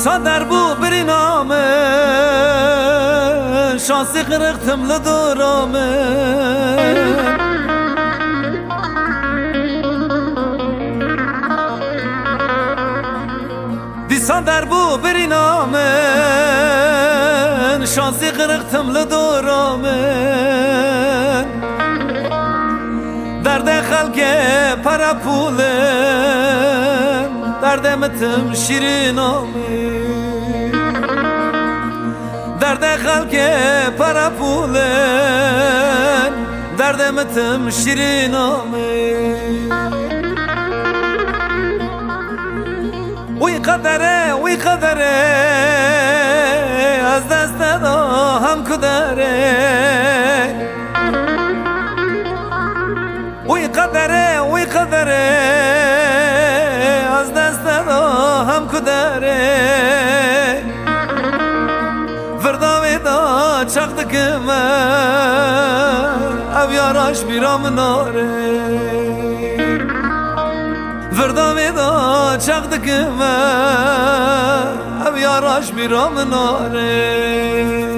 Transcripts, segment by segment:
دیسا در بو بری نامه شانسی قرقتم لدورامه دیسا در بو بری نامه شانسی قرقتم لدورامه درد خلق para pulem derdemetim şirin ami derde halke para pulem derdemetim şirin ami uy kadere az deste da ham kudere وی قدره از دست دا هم کدره فرداوی دا چخد کمه او یاراش بیرام ناره فرداوی دا چخد کمه او یاراش بیرام ناره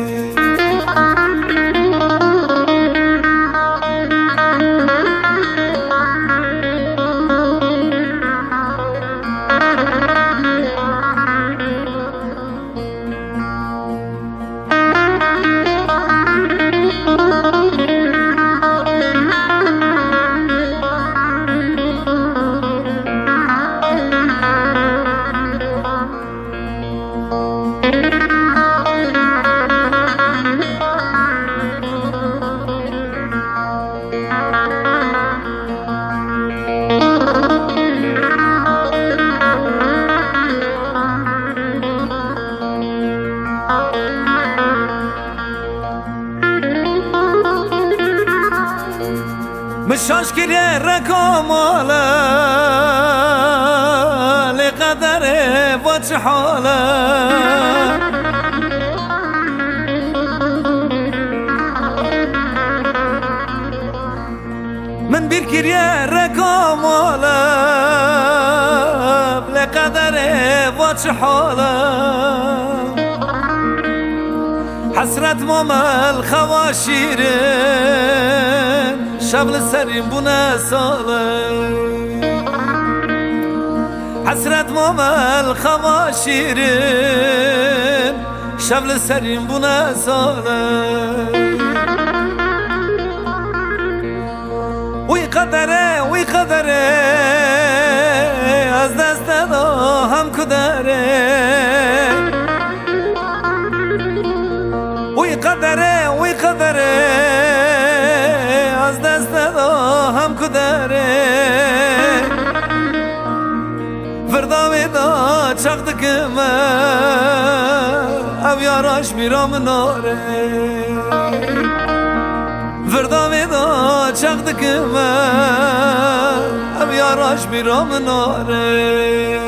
مشاش كريه ركومالا لقدره وجحالا من بير كريه ركومالا لقدره وجحالا حسرت مامل خواشيرين شبل سریم بونه ساله حسرت مامل خواشیرین شبل سریم بونه ساله وی قدره از دست دا هم کدره وی قدره از دست دا هم کدره فرداوی دا چخد کمه او یاراش بیرام ناره فرداوی دا چخد کمه او یاراش بیرام ناره